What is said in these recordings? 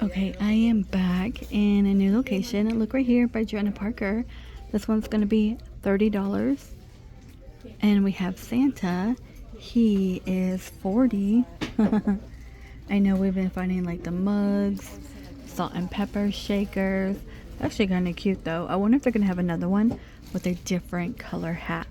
Okay, I am back in a new location. And look right here by Johanna Parker. This one's going to be $30. And we have Santa. He is 40. I know we've been finding like the mugs, salt and pepper shakers. Actually kind of cute though. I wonder if they're going to have another one with a different color hat.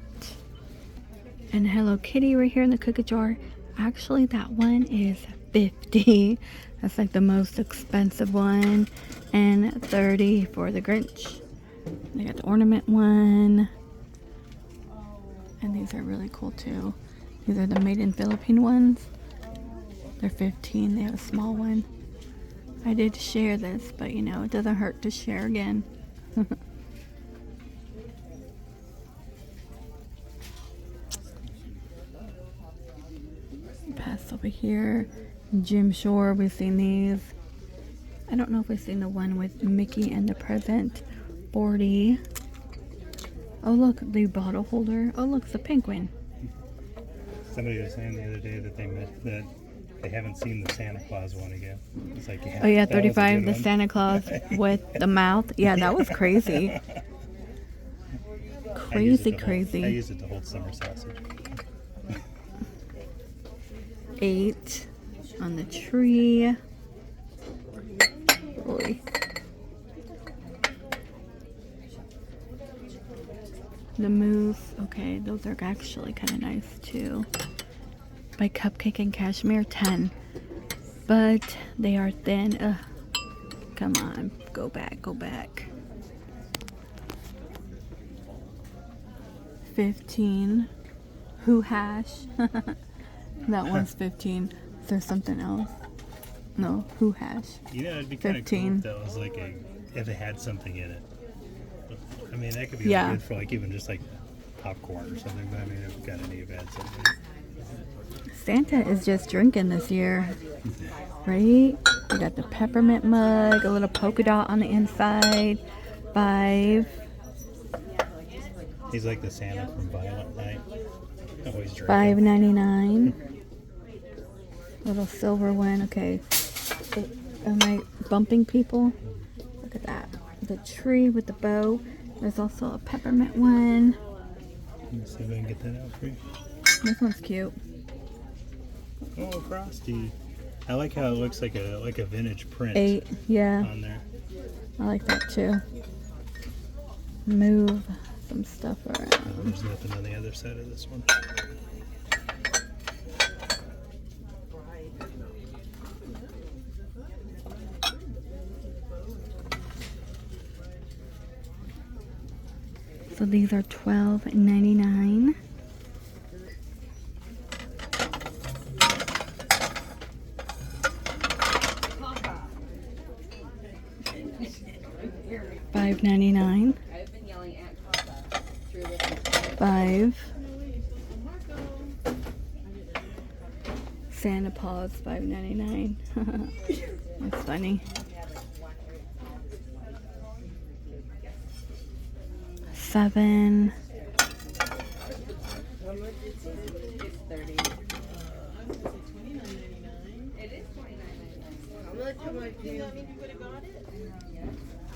And Hello Kitty right here in the cookie jar. Actually, that one is $50. That's like the most expensive one. And $30 for the Grinch. They got the ornament one. And these are really cool too. These are the made in Philippine ones. They're $15. They have a small one. I did share this, but you know, it doesn't hurt to share again. Pass over here. Jim Shore, we've seen these. I don't know if we've seen the one with Mickey and the present. 40. Oh look, the bottle holder. Oh look, it's a penguin. Somebody was saying the other day that they haven't seen the Santa Claus one again. It's like, yeah, Oh yeah, that was a 35, good the one. Santa Claus with the mouth. Yeah, that was crazy. Crazy, I crazy. use it to hold summer sausage. 8 on the tree. Boy. The moose. Okay, those are actually kind of nice too. By Cupcake and Cashmere, 10. But they are thin. Ugh. Come on, go back, go back. 15. Who hash? That one's 15. Is there something else? No, who hash? You know, it'd be kind of cool 15. if that was like if it had something in it. I mean, that could be Yeah. good for like even just like popcorn or something. But I mean, if it got any of had something. Santa is just drinking this year, right? We got the peppermint mug, a little polka dot on the inside. 5. He's like the Santa from Violent Night. Always drinking. $5.99. Little silver one. Okay. Am I bumping people? Look at that. The tree with the bow. There's also a peppermint one. Let me see if I can get that out for you. This one's cute. Oh, Frosty. I like how it looks like a vintage print 8. Yeah, on there. I like that too. Move some stuff around. There's nothing on the other side of this one. So these are $12.99. $5.99. 5. Santa Paws, $5.99. That's funny. 7.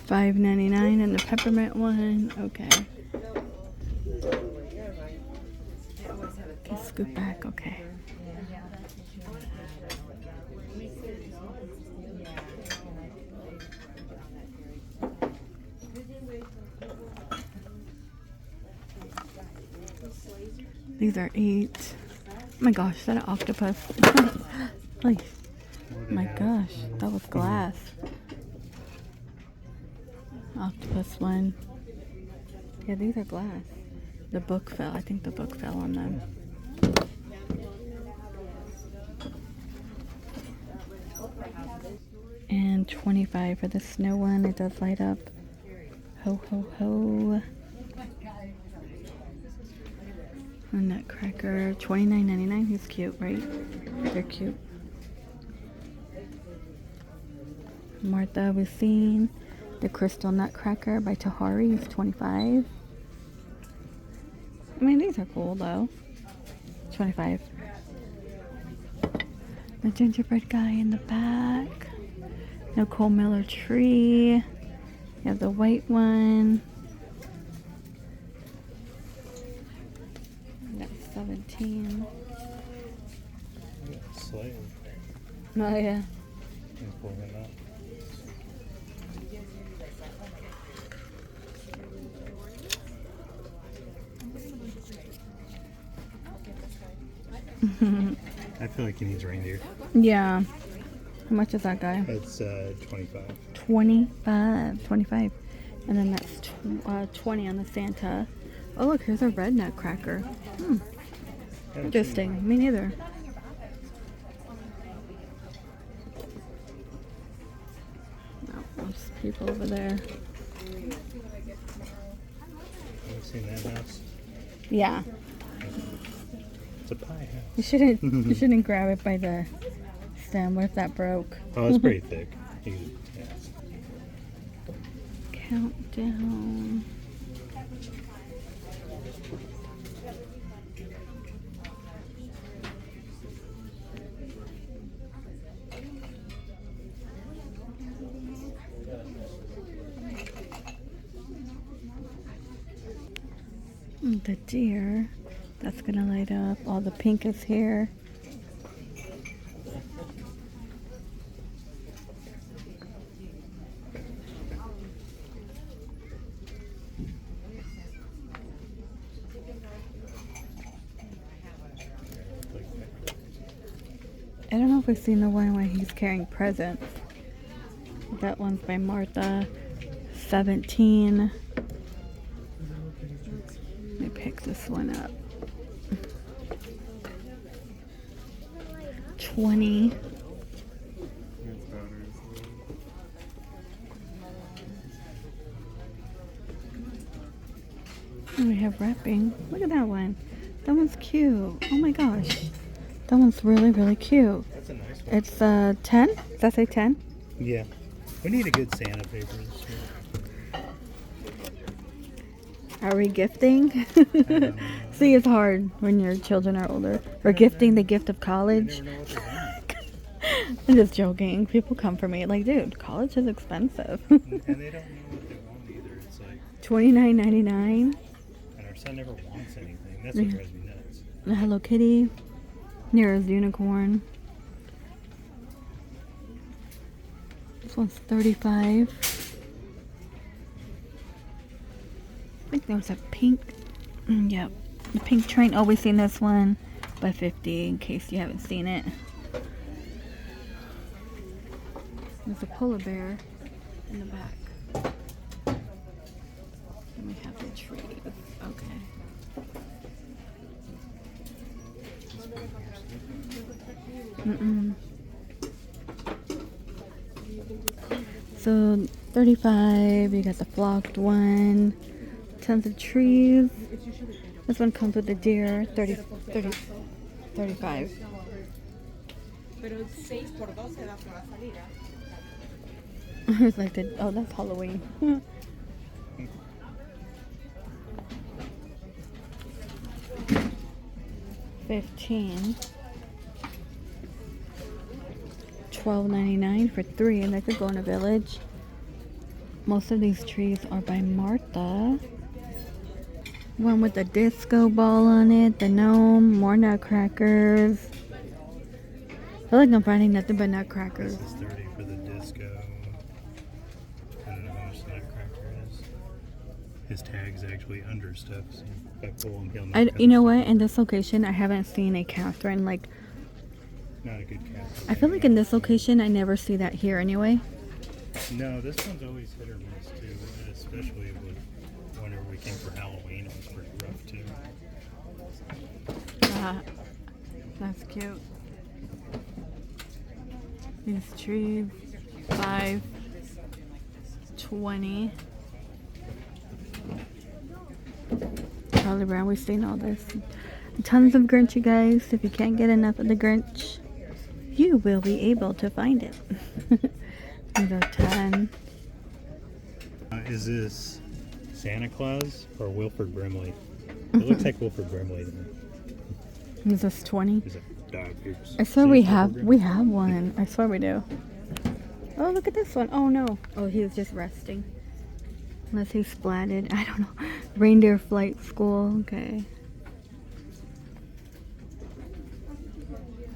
$5.99 and the peppermint one. Okay. Okay, scoot back. Okay. These are 8. Oh my gosh, is that an octopus? Like, my gosh, that was glass. Octopus one. Yeah, these are glass. The book fell. I think the book fell on them. And 25 for the snow one. It does light up. Ho, ho, ho. A Nutcracker, $29.99. He's cute, right? They're cute. Martha, we've seen the Crystal Nutcracker by Tahari. He's $25. I mean, these are cool though. $25. The gingerbread guy in the back. Nicole Miller tree. You have the white one. That's 17. Slave. Oh yeah. And pull him out. I feel like he needs reindeer. Yeah. How much is that guy? That's 25. 25. And then that's 20 on the Santa. Oh look, here's a red Nutcracker. Interesting. Me neither. No, there's people over there. Have you seen that house? Yeah. It's a pie house. You shouldn't grab it by the stem. What if that broke? Oh, it's pretty thick. Yeah. Countdown. The deer, that's gonna light up. All the pink is here. I don't know if we've seen the one where he's carrying presents. That one's by Martha. 17. Let me pick this one up. 20. And we have wrapping. Look at that one. That one's cute. Oh my gosh. That one's really, really cute. That's a nice one. It's 10? Does that say 10? Yeah. We need a good Santa paper this year. Are we gifting? See, it's hard when your children are older. We're gifting the gift of college. You never know what they're doing. I'm just joking. People come for me like, dude, college is expensive. And they don't know what they want either. It's like $29.99. and our son never wants anything. That's what drives me nuts. The Hello Kitty. Nera's unicorn. This one's 35. I think there was a pink. Yep. The pink train. Oh, we've seen this one by 50 in case you haven't seen it. There's a polar bear in the back. And we have the tree. Okay. So 35, you got the flocked one, tons of trees. This one comes with the deer, 35. It's like oh, that's Halloween. $15. $12.99 for 3, and that could go in a village. Most of these trees are by Martha. One with the disco ball on it, the gnome, more nutcrackers. I feel like I'm finding nothing but nutcrackers. This is 30 for the disco. I don't know how much the nutcracker is. His tag's actually under stuff, so if I pull him, he'll not You know what? In this location, I haven't seen a Katherine. Like, not a good cat. I feel like in this location, I never see that here anyway. No, this one's always hit or miss too, especially whenever we came for Halloween. It was pretty rough too. That's cute. These trees, 5, 20. Charlie Brown, we've seen all this. Tons of Grinch, you guys. If you can't get enough of the Grinch, you will be able to find it. These are 10. Is this Santa Claus or Wilford Brimley? It looks like Wilford Brimley to me. Is this 20? Is it dog ears? I swear we have one. I swear we do. Oh, look at this one. Oh no. Oh, he was just resting. Unless he splatted. I don't know. Reindeer Flight School. Okay.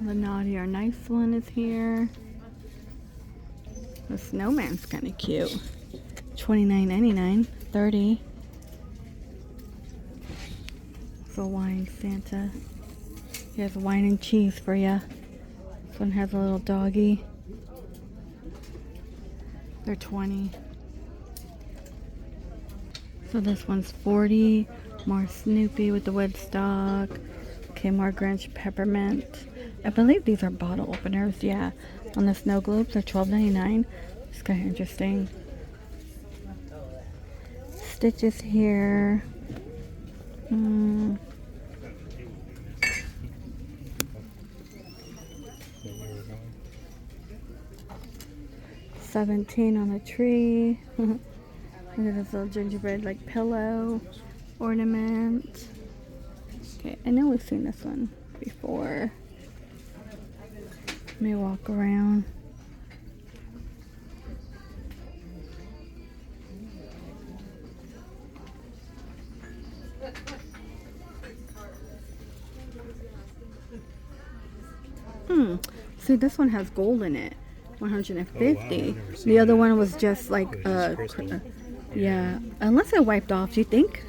The naughty or nice one is here. The snowman's kind of cute. $29.99. $30. So wine Santa. He has wine and cheese for ya. This one has a little doggy. They're $20. So this one's $40. More Snoopy with the Woodstock. Okay, more Grinch Peppermint. I believe these are bottle openers. Yeah, on the snow globes are $12.99. It's kind of interesting. Stitches here. 17 on the tree. Look at this little gingerbread like pillow ornament. Okay, I know we've seen this one before. Let me walk around. See, this one has gold in it. 150. Oh, wow, I've never seen The other that. one was just like It was just crystal. yeah. Unless it wiped off, do you think?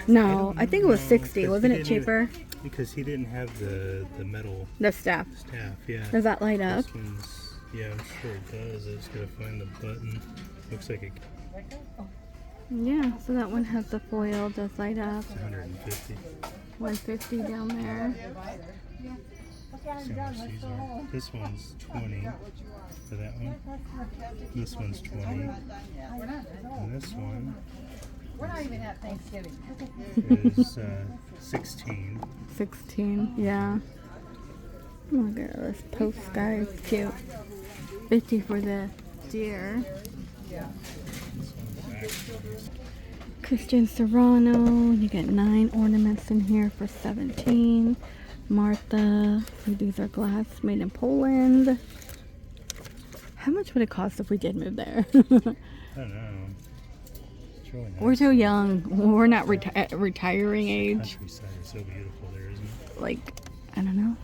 No, I think it was 60. Because Wasn't he it didn't cheaper? Because he didn't have the metal The staff. staff, yeah. Does that light up? This one's, yeah, I'm sure it does. I just gotta find the button. Looks like it's Yeah, so that one has the foil, does light up. 150. 150 down there. See how much these are. This one's 20 for that one. This one's 20. And this one We're not even at Thanksgiving. is 16. 16, yeah. Look at this post guy, it's cute. 50 for the deer. Christian Serrano, you get 9 ornaments in here for 17. Martha, these are glass made in Poland. How much would it cost if we did move there? I don't know. It's really nice. We're too young. We're not retiring age. Countryside is so beautiful there, isn't it? Like, I don't know.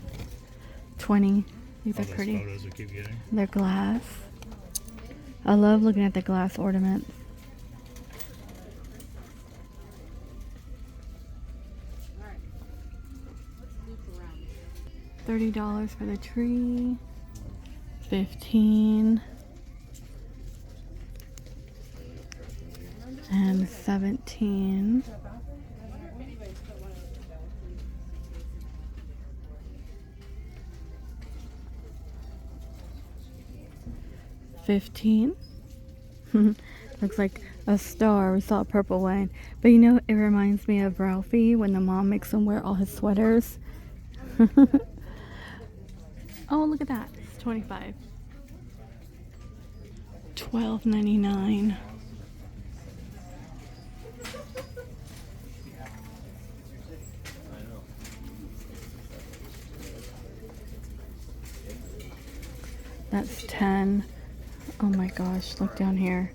20. These All are those pretty. photos we keep getting. They're glass. I love looking at the glass ornaments. $30 for the tree. 15. And 17. $15. Looks like a star. We saw a purple one. But you know, it reminds me of Ralphie when the mom makes him wear all his sweaters. Oh, look at that. It's 25. $12.99. That's 10. Oh my gosh, look down here.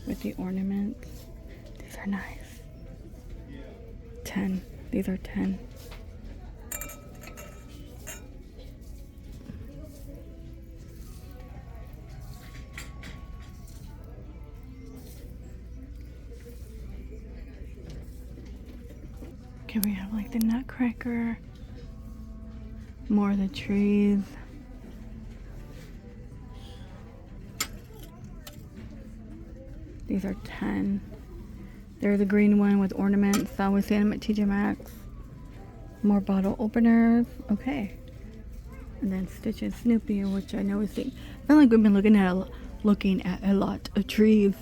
With the ornaments. These are nice. 10. These are 10. Okay, we have like the Nutcracker. More of the trees. These are 10. There's a green one with ornaments. I always see them at TJ Maxx. More bottle openers. Okay. And then Stitch and Snoopy, which I know we see. I feel like we've been looking at a lot of trees.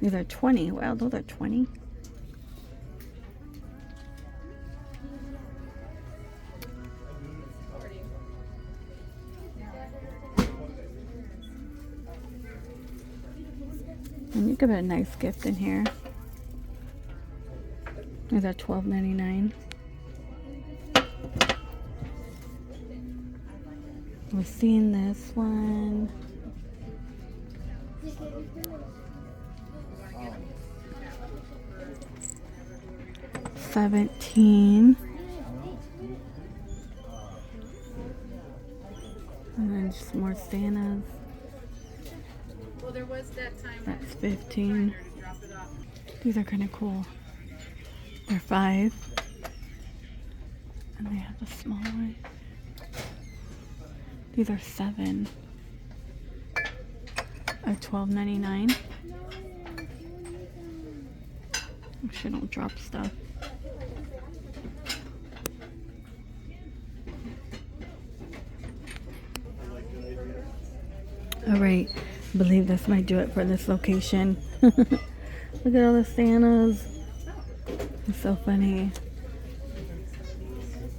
These are 20. Wow, those are 20. And you could put a nice gift in here. These are $12.99. We've seen this one. $17. And then just more Santas. Well, there was that time. That's $15. These are kind of cool. They're $5. And they have a small one. These are $7. At $12.99. Make sure I don't drop stuff. Alright, I believe this might do it for this location. Look at all the Santas. It's so funny.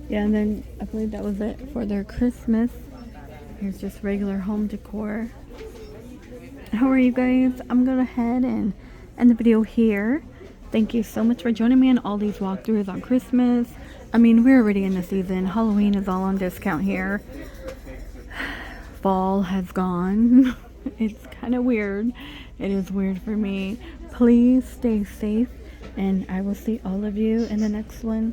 Yeah, and then I believe that was it for their Christmas. Here's just regular home decor. How are you guys? I'm going to go ahead and end the video here. Thank you so much for joining me on all these walkthroughs on Christmas. I mean, we're already in the season. Halloween is all on discount here. Fall has gone. It's kind of weird. It is weird for me. Please stay safe, and I will see all of you in the next one.